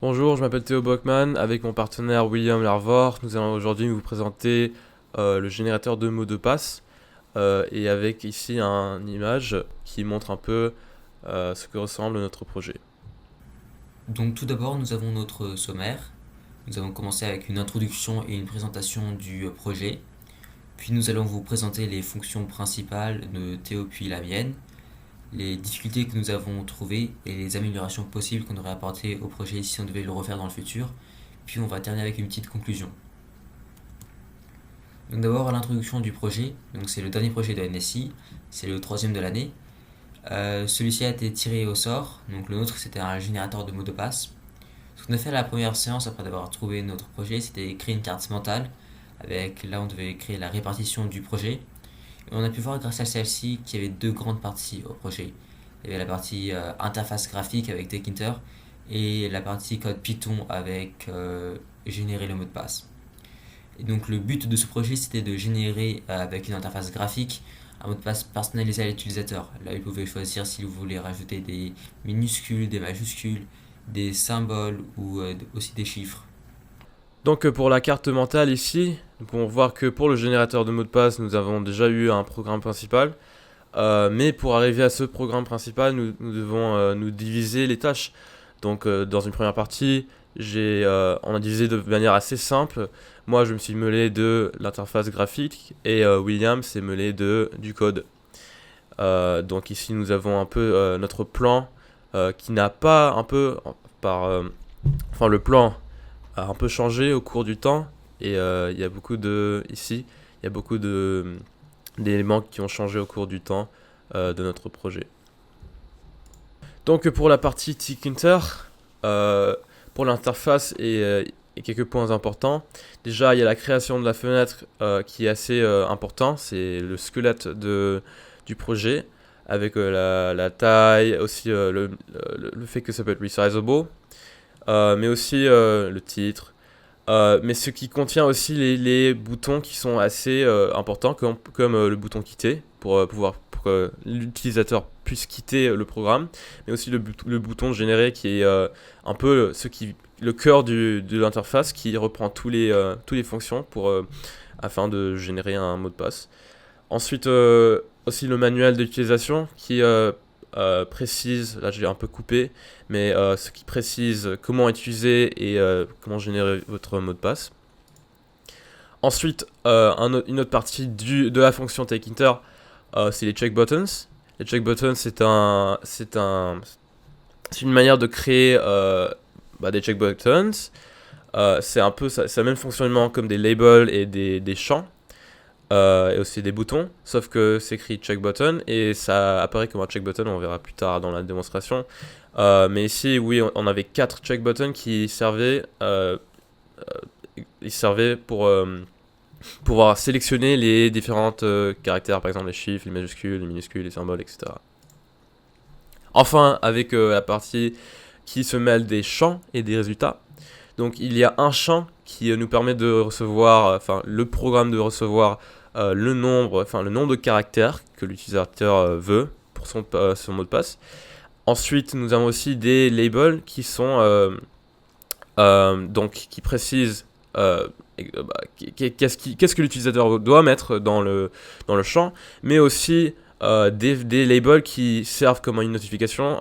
Bonjour, je m'appelle Théo Bockman. Avec mon partenaire William Larvor, nous allons aujourd'hui vous présenter le générateur de mots de passe et avec ici une image qui montre un peu ce que ressemble notre projet. Donc tout d'abord, nous avons notre sommaire. Nous allons commencer avec une introduction et une présentation du projet. Puis nous allons vous présenter les fonctions principales de Théo puis la mienne, les difficultés que nous avons trouvées et les améliorations possibles qu'on aurait apportées au projet si on devait le refaire dans le futur. Puis on va terminer avec une petite conclusion. Donc d'abord l'introduction du projet. Donc c'est le dernier projet de NSI, c'est le troisième de l'année. Celui-ci a été tiré au sort. Donc le nôtre c'était un générateur de mots de passe. Ce qu'on a fait à la première séance après d'avoir trouvé notre projet, c'était créer une carte mentale. Là, on devait créer la répartition du projet. Et on a pu voir grâce à celle-ci qu'il y avait deux grandes parties au projet. Il y avait la partie interface graphique avec Tkinter et la partie code Python avec générer le mot de passe. Et donc le but de ce projet, c'était de générer avec une interface graphique un mot de passe personnalisé à l'utilisateur. Là, il pouvait choisir s'il voulait rajouter des minuscules, des majuscules, des symboles ou aussi des chiffres. Donc pour la carte mentale ici, nous pouvons voir que pour le générateur de mots de passe, nous avons déjà eu un programme principal. Mais pour arriver à ce programme principal, nous devons nous diviser les tâches. Donc dans une première partie, on a divisé de manière assez simple. Moi, je me suis mêlé de l'interface graphique et William s'est mêlé du code. Donc ici, nous avons un peu notre plan qui n'a pas un peu par, enfin le plan a un peu changé au cours du temps et il y a beaucoup de ici, il y a beaucoup de d'éléments qui ont changé au cours du temps de notre projet. Donc pour la partie Tkinter, pour l'interface et quelques points importants. Déjà, il y a la création de la fenêtre qui est assez important. C'est le squelette du projet avec la taille, aussi le fait que ça peut être resizable, mais aussi le titre. Mais ce qui contient aussi les boutons qui sont assez importants, comme le bouton quitter, pour que l'utilisateur puisse quitter le programme, mais aussi le bouton générer qui est un peu le cœur de l'interface qui reprend toutes les fonctions afin de générer un mot de passe. Ensuite, aussi le manuel d'utilisation qui précise, là j'ai un peu coupé, mais ce qui précise comment utiliser et comment générer votre mot de passe. Ensuite, une autre partie de la fonction TakeInter, c'est les check buttons. Les check buttons, c'est une manière de créer des check buttons. C'est un peu c'est le même fonctionnement comme des labels et des champs. Et aussi des boutons, sauf que c'est écrit check button et ça apparaît comme un check button, on verra plus tard dans la démonstration. Mais ici, oui, on avait 4 check buttons qui servaient pour pouvoir sélectionner les différentes caractères, par exemple les chiffres, les majuscules, les minuscules, les symboles, etc. Enfin, avec la partie qui se mêle des champs et des résultats. Donc il y a un champ qui nous permet de recevoir, le programme de recevoir le nombre de caractères que l'utilisateur veut pour son mot de passe. Ensuite, nous avons aussi des labels qui sont qui précisent qu'est-ce que l'utilisateur doit mettre dans le champ, mais aussi des labels qui servent comme une notification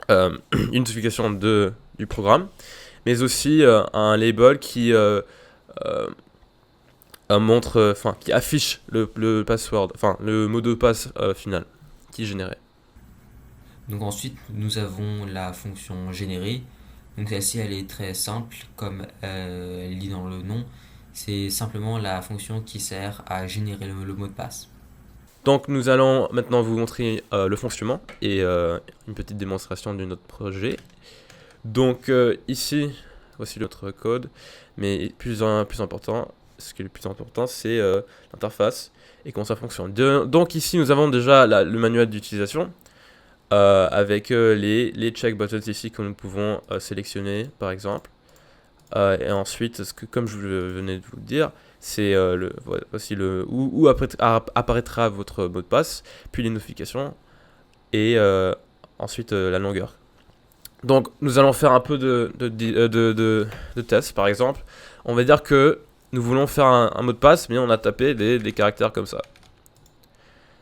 une notification du programme, mais aussi un label qui qui affiche le password, le mot de passe final qui est généré. Donc ensuite, nous avons la fonction générer. Donc celle-ci, elle est très simple, comme elle dit dans le nom. C'est simplement la fonction qui sert à générer le mot de passe. Donc nous allons maintenant vous montrer le fonctionnement et une petite démonstration de notre projet. Donc ici, voici notre code, mais plus important, ce qui est le plus important, c'est l'interface et comment ça fonctionne. Donc ici, nous avons déjà le manuel d'utilisation avec les check buttons ici que nous pouvons sélectionner, par exemple. Et ensuite, comme je venais de vous le dire, c'est voici où apparaîtra votre mot de passe, puis les notifications et ensuite la longueur. Donc nous allons faire un peu de tests par exemple. On va dire que nous voulons faire un mot de passe, mais on a tapé des caractères comme ça.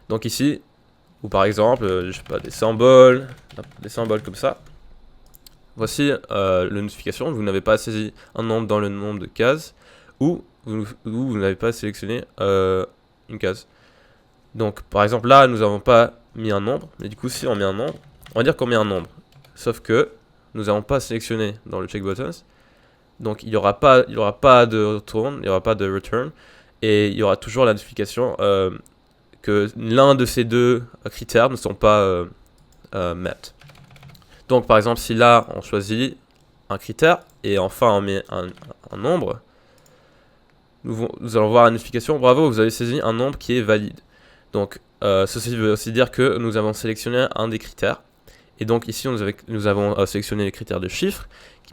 Donc ici, ou par exemple, je sais pas, des symboles comme ça. Voici la notification, vous n'avez pas saisi un nombre dans le nombre de cases, ou vous n'avez pas sélectionné une case. Donc par exemple là, nous n'avons pas mis un nombre, mais du coup si on met un nombre, on va dire qu'on met un nombre. Sauf que nous n'avons pas sélectionné dans le check buttons, donc il n'y aura pas de return, et il y aura toujours la notification que l'un de ces deux critères ne sont pas met. Donc par exemple si là on choisit un critère et enfin on met un nombre, nous allons voir la notification, bravo, vous avez saisi un nombre qui est valide. Donc ceci veut aussi dire que nous avons sélectionné un des critères. Et donc ici nous avons sélectionné les critères de chiffres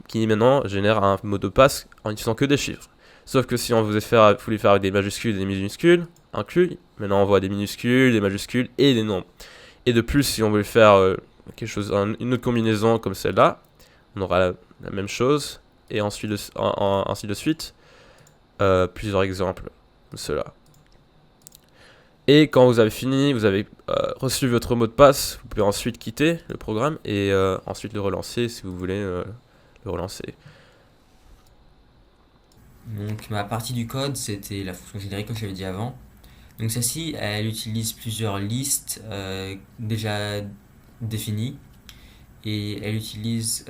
qui maintenant génèrent un mot de passe en utilisant que des chiffres. Sauf que si on voulait faire avec des majuscules et des minuscules inclus, maintenant on voit des minuscules, des majuscules et des nombres. Et de plus, si on voulait faire une autre combinaison comme celle-là, on aura la même chose, et ainsi de suite. Plusieurs exemples de cela. Et quand vous avez fini, vous avez reçu votre mot de passe, vous pouvez ensuite quitter le programme et ensuite le relancer si vous voulez le relancer. Donc ma partie du code, c'était la fonction générique comme je l'avais dit avant. Donc celle-ci, elle utilise plusieurs listes déjà définies et elle utilise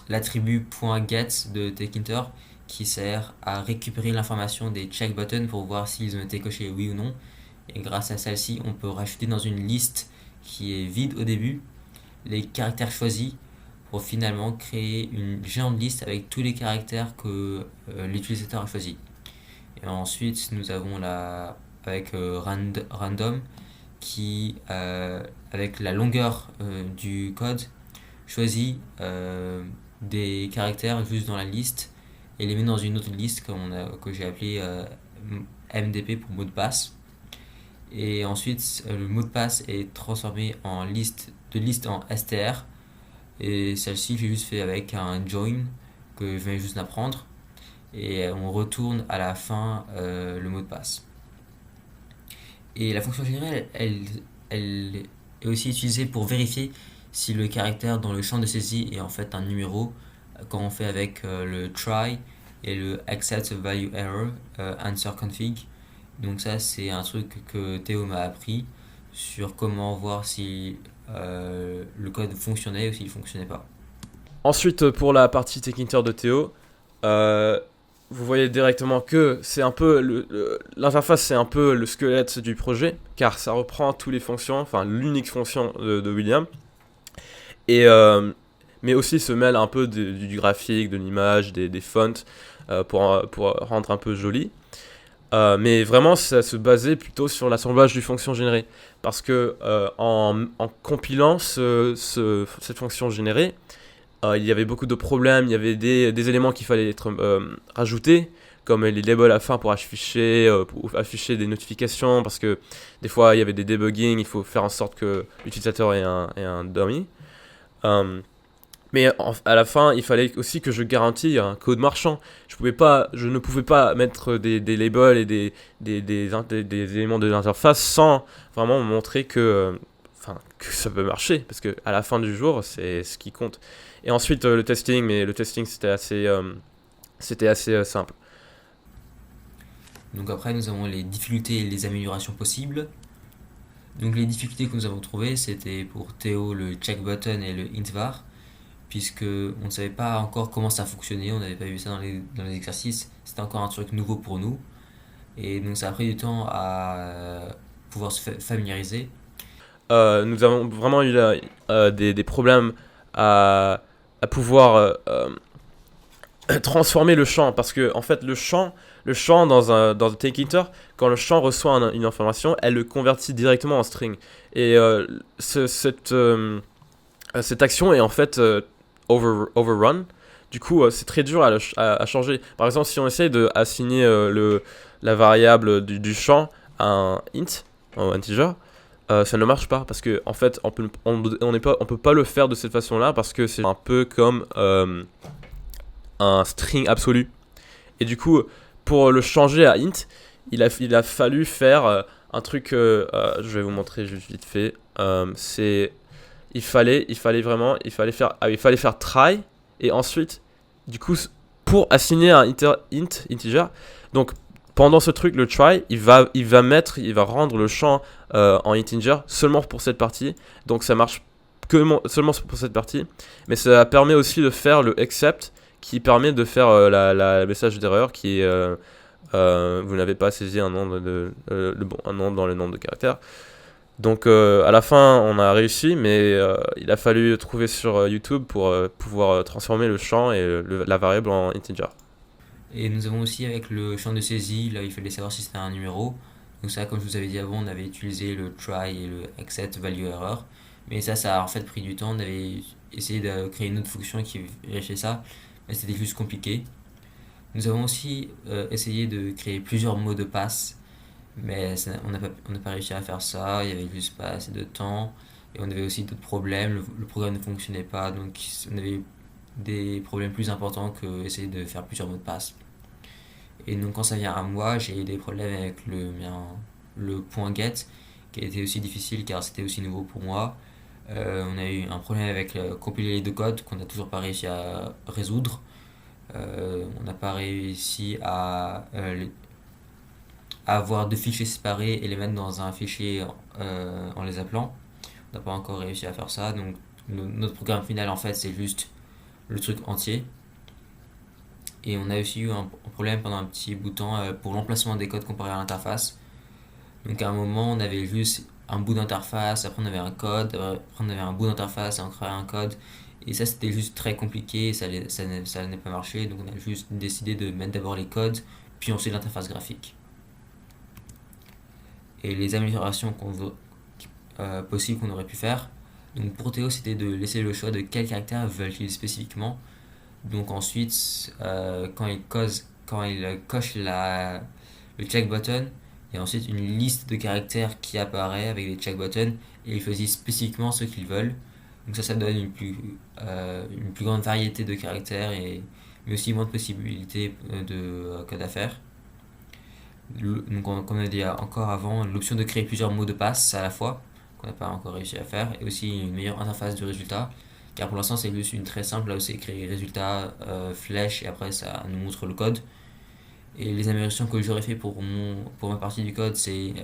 l'attribut .get de TakeInter qui sert à récupérer l'information des check buttons pour voir s'ils ont été cochés oui ou non. Et grâce à celle-ci, on peut rajouter dans une liste qui est vide au début les caractères choisis pour finalement créer une géante liste avec tous les caractères que l'utilisateur a choisis. Et ensuite, nous avons avec random qui, avec la longueur du code, choisit des caractères juste dans la liste et les met dans une autre liste que j'ai appelée MDP pour mot de passe. Et ensuite, le mot de passe est transformé en liste en str. Et celle-ci, j'ai juste fait avec un join que je viens juste d'apprendre. Et on retourne à la fin le mot de passe. Et la fonction générale, elle est aussi utilisée pour vérifier si le caractère dans le champ de saisie est en fait un numéro quand on fait avec le try et le accept value error answer config. Donc ça c'est un truc que Théo m'a appris sur comment voir si le code fonctionnait ou s'il fonctionnait pas. Ensuite pour la partie TakeInter de Théo, vous voyez directement que c'est un peu l'interface, c'est un peu le squelette du projet, car ça reprend toutes les fonctions, enfin l'unique fonction de William, et mais aussi se mêle un peu du graphique, de l'image, des fonts pour rendre un peu joli. Mais vraiment, ça se basait plutôt sur l'assemblage du fonction générée, parce que en compilant cette fonction générée, il y avait beaucoup de problèmes, il y avait des éléments qu'il fallait être rajoutés, comme les labels à la fin pour afficher des notifications, parce que des fois il y avait des debugging, il faut faire en sorte que l'utilisateur ait un dummy. Mais à la fin, il fallait aussi que je garantisse un code marchand. Je ne pouvais pas mettre des labels et des éléments de l'interface sans vraiment montrer que ça peut marcher, parce que à la fin du jour, c'est ce qui compte. Et ensuite le testing, mais le testing c'était assez simple. Donc après nous avons les difficultés et les améliorations possibles. Donc les difficultés que nous avons trouvées, c'était pour Théo le check button et le int_var, puisque on ne savait pas encore comment ça fonctionnait, on n'avait pas vu ça dans les exercices, c'était encore un truc nouveau pour nous. Et donc ça a pris du temps à pouvoir se familiariser. Nous avons vraiment eu des problèmes à pouvoir transformer le champ, parce que en fait le champ dans TakeInter, quand le champ reçoit une information, elle le convertit directement en string, et cette action est en fait overrun. Du coup c'est très dur à changer. Par exemple, si on essaye d'assigner la variable du champ à un int, un integer, ça ne marche pas parce que en fait on peut pas le faire de cette façon-là parce que c'est un peu comme un string absolu. Et du coup, pour le changer à int, il a fallu faire un truc. Je vais vous montrer juste vite fait. C'est il fallait faire try et ensuite du coup pour assigner un integer. Donc pendant ce truc, le try, il va rendre le champ en integer seulement pour cette partie. Donc ça marche seulement pour cette partie, mais ça permet aussi de faire le except qui permet de faire la message d'erreur qui est vous n'avez pas saisi un nom un nom dans le nombre de caractères. Donc à la fin on a réussi, mais il a fallu trouver sur YouTube pour pouvoir transformer le champ et la variable en integer. Et nous avons aussi avec le champ de saisie, là il fallait savoir si c'était un numéro. Donc ça, comme je vous avais dit avant, on avait utilisé le try et le accept value error. Mais ça a en fait pris du temps. On avait essayé de créer une autre fonction qui vérifiait ça, mais c'était juste compliqué. Nous avons aussi essayé de créer plusieurs mots de passe, mais on n'a pas réussi à faire ça. Il y avait juste pas assez de temps. Et on avait aussi d'autres problèmes. Le programme ne fonctionnait pas, donc on avait des problèmes plus importants que essayer de faire plusieurs mots de passe. Et donc quand ça vient à moi, j'ai eu des problèmes avec le point get, qui a été aussi difficile car c'était aussi nouveau pour moi. On a eu un problème avec compiler les deux codes qu'on n'a toujours pas réussi à résoudre. On n'a pas réussi à avoir deux fichiers séparés et les mettre dans un fichier en les appelant. On n'a pas encore réussi à faire ça. Donc notre programme final en fait c'est juste le truc entier. Et on a aussi eu un problème pendant un petit bout de temps pour l'emplacement des codes comparé à l'interface. Donc à un moment, on avait juste un bout d'interface, après on avait un code, après on avait un bout d'interface et on créait un code. Et ça, c'était juste très compliqué, ça n'a pas marché. Donc on a juste décidé de mettre d'abord les codes, puis ensuite l'interface graphique. Et les améliorations possibles qu'on aurait pu faire. Donc pour Théo, c'était de laisser le choix de quel caractère veulent-ils spécifiquement. Donc ensuite, quand il coche le check button, il y a ensuite une liste de caractères qui apparaît avec des check buttons et ils choisissent spécifiquement ce qu'ils veulent. Donc ça donne une plus grande variété de caractères mais aussi moins de possibilités de code à faire. Donc comme on a dit encore avant, l'option de créer plusieurs mots de passe à la fois, qu'on n'a pas encore réussi à faire, et aussi une meilleure interface du résultat. Car pour l'instant, c'est juste une très simple, là où c'est créer résultat, flèche, et après ça nous montre le code. Et les améliorations que j'aurais fait pour ma partie du code, c'est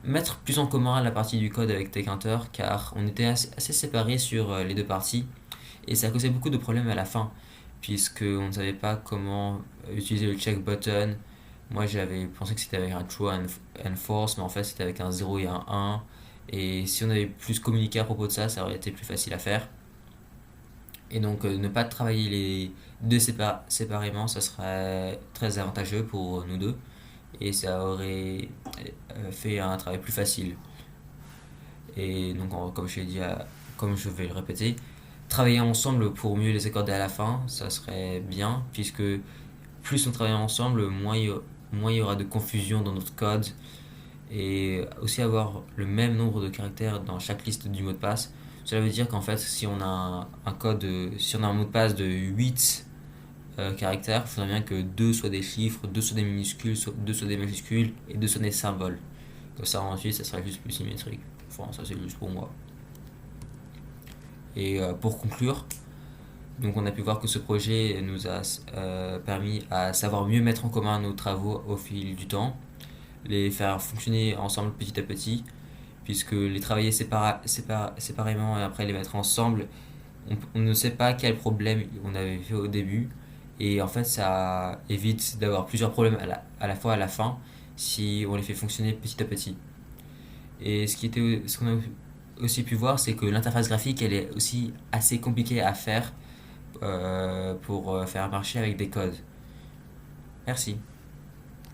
mettre plus en commun la partie du code avec Tkinter, car on était assez séparés sur les deux parties, et ça a causé beaucoup de problèmes à la fin, puisqu'on ne savait pas comment utiliser le check button. Moi j'avais pensé que c'était avec un true and false, mais en fait c'était avec un 0 et un 1. Et si on avait plus communiqué à propos de ça, ça aurait été plus facile à faire. Et donc ne pas travailler les deux séparément, ça serait très avantageux pour nous deux. Et ça aurait fait un travail plus facile. Et donc comme je l'ai dit, comme je vais le répéter, travailler ensemble pour mieux les accorder à la fin, ça serait bien, puisque plus on travaille ensemble, moins il y aura de confusion dans notre code. Et aussi avoir le même nombre de caractères dans chaque liste du mot de passe. Cela veut dire qu'en fait, si on a si on a un mot de passe de 8 caractères, il faudrait bien que 2 soient des chiffres, 2 soient des minuscules, 2 soient des majuscules et 2 soient des symboles. Comme ça, ensuite, ça serait juste plus symétrique. Enfin, ça, c'est juste pour moi. Et pour conclure, donc on a pu voir que ce projet nous a permis à savoir mieux mettre en commun nos travaux au fil du temps, les faire fonctionner ensemble petit à petit, puisque les travailler séparément et après les mettre ensemble, on ne sait pas quel problème on avait fait au début, et en fait ça évite d'avoir plusieurs problèmes à la fois à la fin si on les fait fonctionner petit à petit. Et ce qu'on a aussi pu voir, c'est que l'interface graphique elle est aussi assez compliquée à faire pour faire marcher avec des codes. Merci.